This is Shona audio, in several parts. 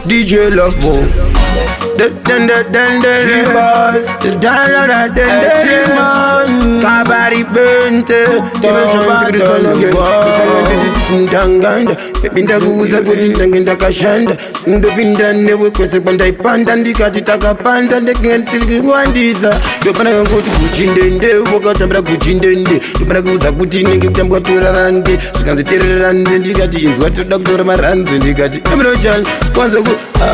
DJ Love Mo. Kabari Bente, Tanganda, Pinda Guza, Gutanga Kashanda, Ndopinda never kwese kwanda ipanda ndikatitaka panda ndekensiliki wandiza ndopana ngoti kuchindende wakatambira kuchindende ndopana kuuza kuti nenge kutambwa torarande zvikanzitererande ndikati inzwa toda kutora maranzi ndikati emirojani kwanza ku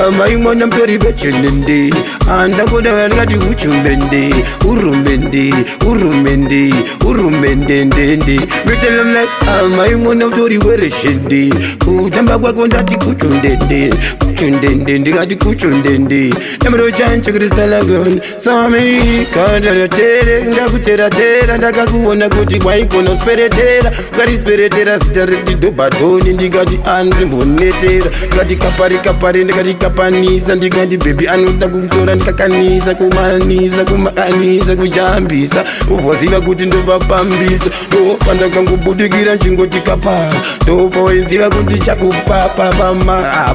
amaimona mtori bechenende andakoda ndikati uchumbende urumende urumende urumendendende metelemle amaimona mtori hwereshende kutamba kwako ndati kuchundende kuchundende ndikati kuchundende emiro chancho kristalagon sami kandarotere ndakutera ndakakuona kuti kwaikona usperetera ukarisperetera zita riti Dobba Don ndikati andimbonetera ndikati kapari ndikati kapanisa ndikati bebi anoda kukutora ndikakanisa kumakanisa kujambisa uvoziva kuti ndovapambisa ndopandakangobudikira chingoti kapa ndopoiziva kuti chakupapa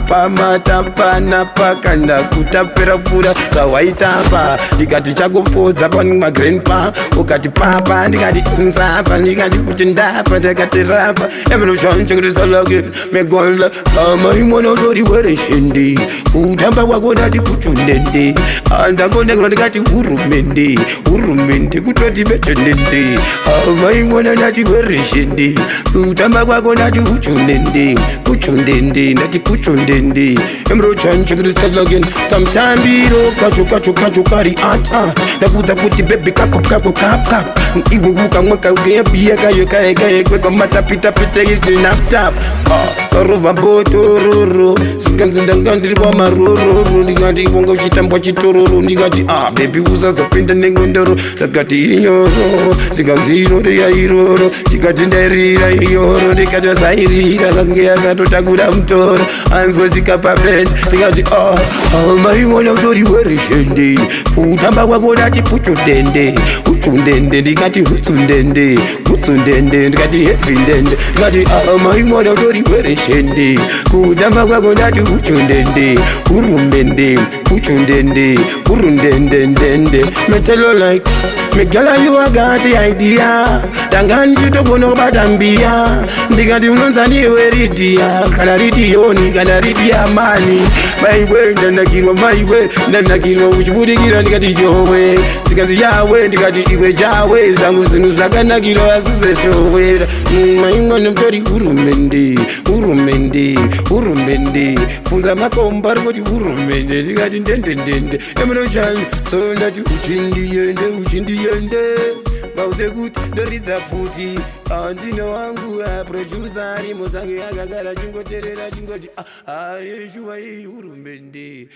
pamatapana pakanda kutapera pfuura kawaitapa ndikati chakupodza pamagrandpa ukati papa ndikati nzapa ndikati kuti ndapa ndakati rapa emenoshanchengerisalake megola amaimona utori hwereshende kutamba kwako ndati kuchundende andakondekera ndikati urumende kutoti bechendende amaimona ndati hwereshende kutamba kwako ndati kuchundende ndati kuchundende emro chanchegrisalake kamtambiro kacho kari ndakuudza kuti bebi kapo iwe ukamweka ukeyabiya kayokayekweka matapitapita itinaptap karova botororo sikanzi ndanga ndiri kwamarororo ndikati iwonga uchitambwa chitororo ndikati bebi usazopinda nengondoro ndakati inyoro sikanzi iroro yairoro ndikati ndairira iyoro ndikati asairira kange yakatotakura mutoro anzwezika papenda ndikati maiona utori hwereshende kutamba kwako ndati uchundende ndikati utsundende ndikati hevindende ndikati maimona utori hwereshende kutamba kwako ndati uchundende urumende uchundende urundendendende metelo like megala you got the idea tangani chitogona kubatambia ndikati unonza ndiwe ridia kana ridioni kana ridia mani maiwe ndanakirwa uchibudikira ndikati jowe sikazi yawe ndikati iwe jawe zangu zinu zvakanakirwa azizeshowera maimwana mtori urumende funza makomba rikoti urumende ndikati ndendendende eminoshani so ndati uchindiyende bauze kuti ndoridza futi andino wangu aprodusa arimo zange akagara chingoterera chingoti yeshuwa iyi urumende